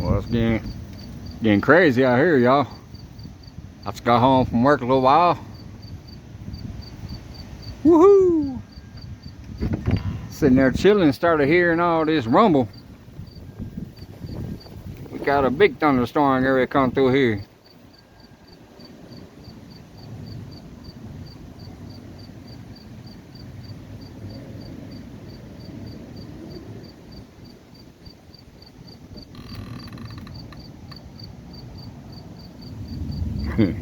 Well, it's getting crazy out here, y'all. I just got home from work a little while. Woohoo! Sitting there chilling, started hearing all this rumble. We got a big thunderstorm area come through here. When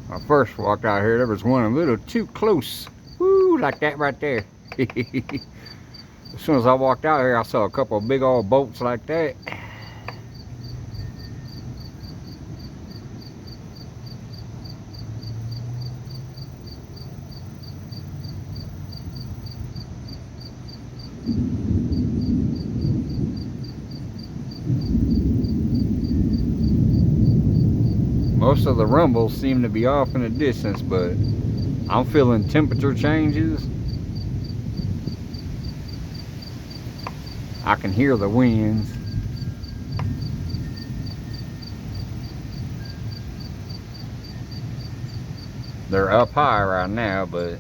I first walked out here, there was one a little too close. Woo, like that right there. As soon as I walked out here, I saw a couple of big old bolts like that. Most of the rumbles seem to be off in the distance, but I'm feeling temperature changes. I can hear the winds. They're up high right now, but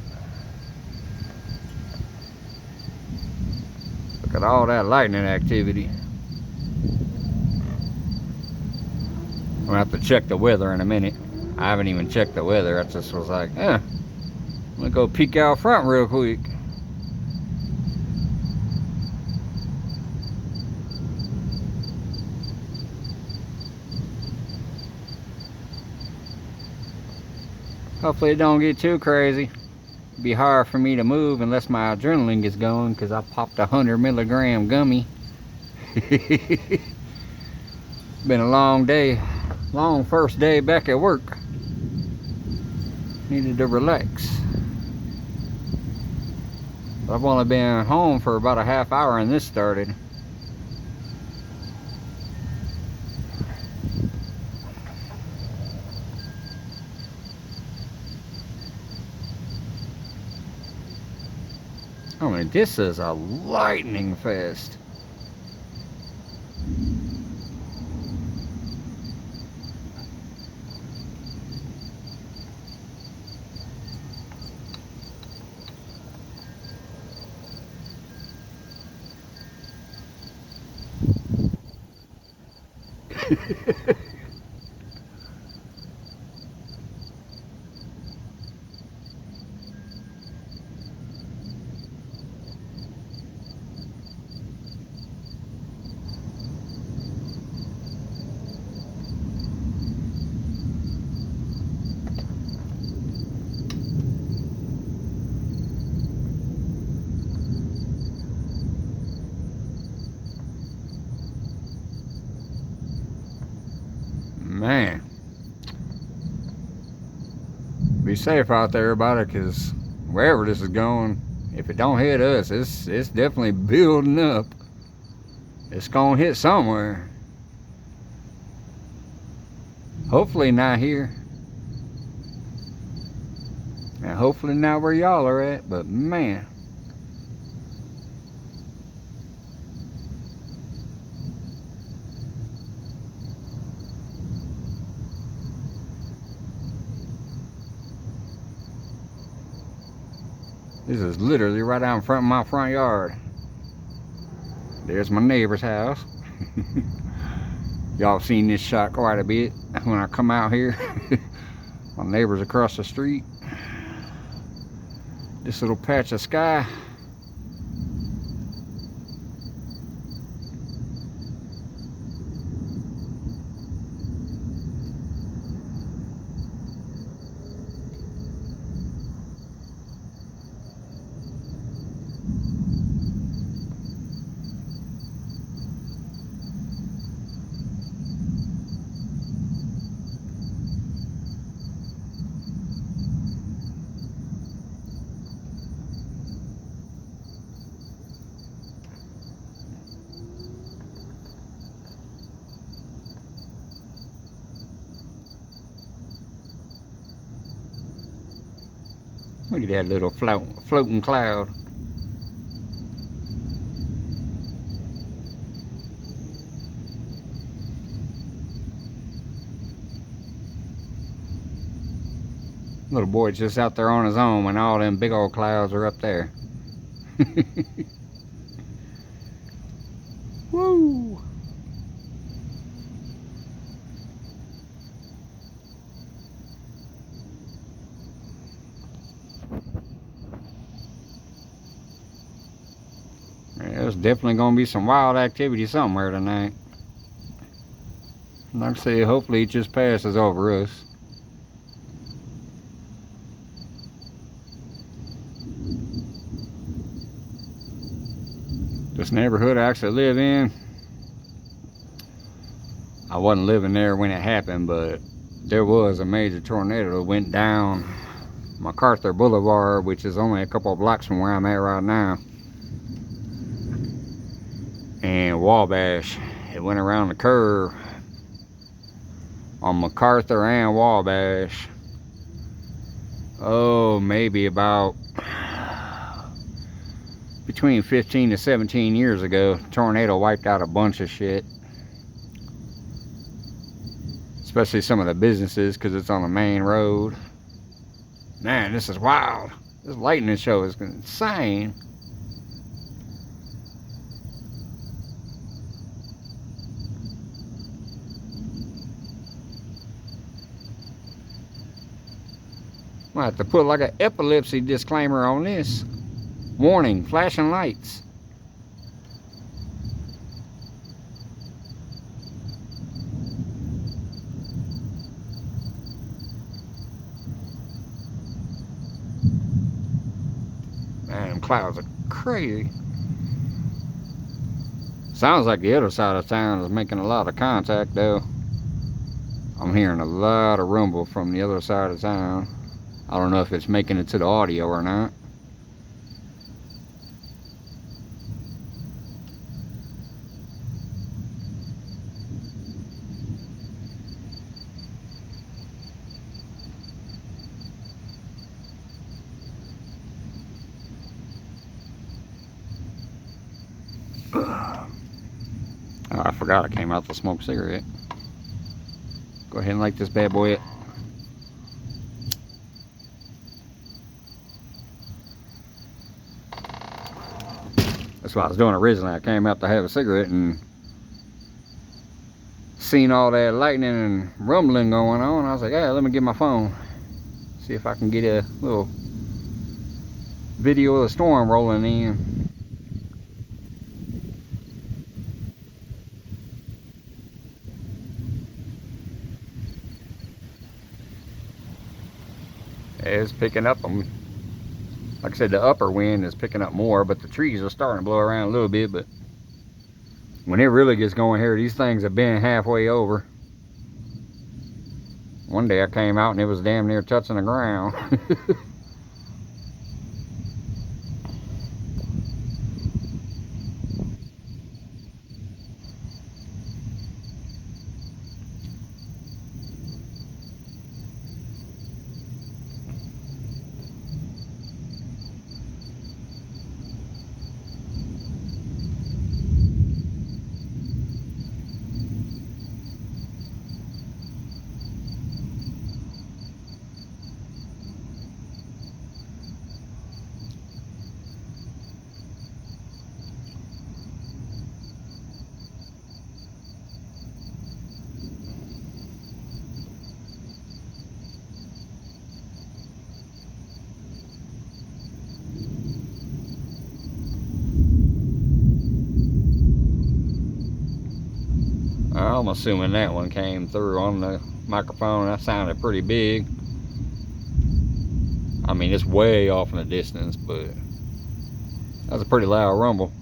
look at all that lightning activity. I'm gonna have to check the weather in a minute. I haven't even checked the weather. I just was like, I'm gonna go peek out front real quick. Hopefully it don't get too crazy. It'd be hard for me to move unless my adrenaline gets going, because I popped a 100 mg gummy. Been a long day, long first day back at work. Needed to relax. I've only been home for about a half hour and this started. I mean, this is a lightning fest. Man, be safe out there about it, because wherever this is going, if it don't hit us, it's definitely building up. It's gonna hit somewhere. Hopefully not here, and hopefully not where y'all are at, but man. This is literally right out in front of my front yard. There's my neighbor's house. Y'all seen this shot quite a bit when I come out here. My neighbor's across the street. This little patch of sky. Look at that little floating cloud. Little boy just out there on his own when all them big old clouds are up there. Woo! There's definitely gonna be some wild activity somewhere tonight. Like I say, hopefully it just passes over us. This neighborhood I actually live in, I wasn't living there when it happened, but there was a major tornado that went down MacArthur Boulevard, which is only a couple of blocks from where I'm at right now, and Wabash. It went around the curve on MacArthur and Wabash. Oh, maybe about between 15 to 17 years ago. Tornado wiped out a bunch of shit, especially some of the businesses, because it's on the main road. Man, this is wild. This lightning show is insane. Might have to put like an epilepsy disclaimer on this. Warning, flashing lights. Man, them clouds are crazy. Sounds like the other side of town is making a lot of contact though. I'm hearing a lot of rumble from the other side of town. I don't know if it's making it to the audio or not. Oh, I forgot I came out to smoke a cigarette. Go ahead and light this bad boy up. That's what I was doing originally. I came out to have a cigarette and seen all that lightning and rumbling going on. I was like, yeah, let me get my phone. See if I can get a little video of the storm rolling in. It's picking up. Like I said, the upper wind is picking up more, but the trees are starting to blow around a little bit. But when it really gets going here, these things have been halfway over. One day I came out and it was damn near touching the ground. I'm assuming that one came through on the microphone. That sounded pretty big. I mean, it's way off in the distance, but that's a pretty loud rumble.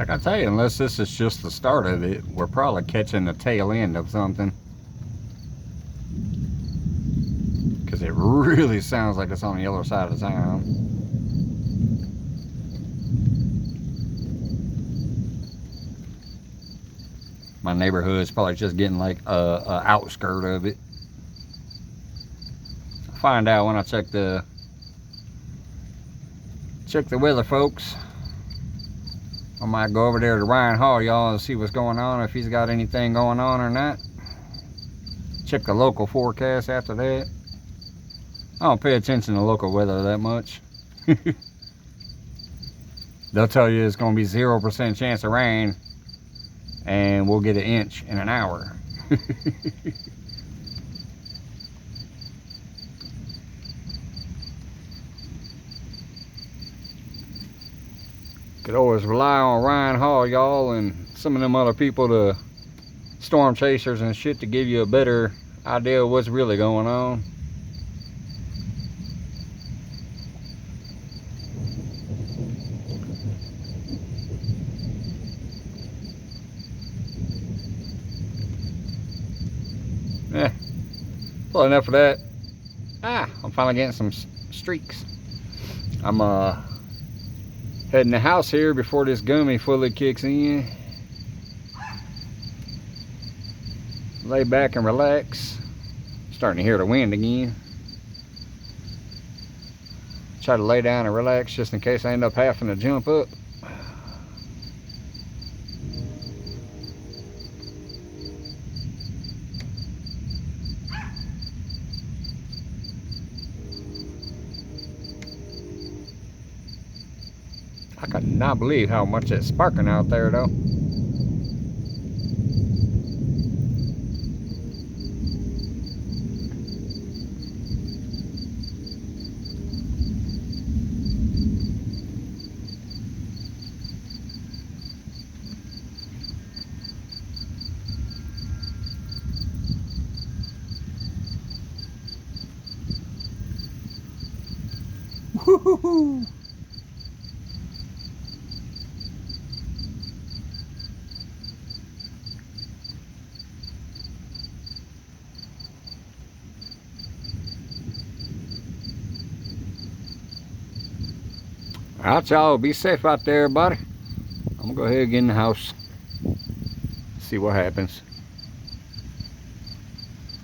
Like I tell you, unless this is just the start of it, we're probably catching the tail end of something. Because it really sounds like it's on the other side of town. My neighborhood's probably just getting like a outskirt of it. I'll find out when I check the weather, folks. I might go over there to Ryan Hall, y'all, and see what's going on, if he's got anything going on or not. Check the local forecast after that. I don't pay attention to local weather that much. They'll tell you it's going to be 0% chance of rain, and we'll get an inch in an hour. Could always rely on Ryan Hall, y'all, and some of them other people, the storm chasers and shit, to give you a better idea of what's really going on. Yeah, well, enough of that. I'm finally getting some streaks. I'm heading the house here before this gummy fully kicks in. Lay back and relax. Starting to hear the wind again. Try to lay down and relax just in case I end up having to jump up. I could not believe how much it's sparking out there, though. Woo-hoo-hoo. Alright, y'all, be safe out there, everybody. I'm gonna go ahead and get in the house, see what happens.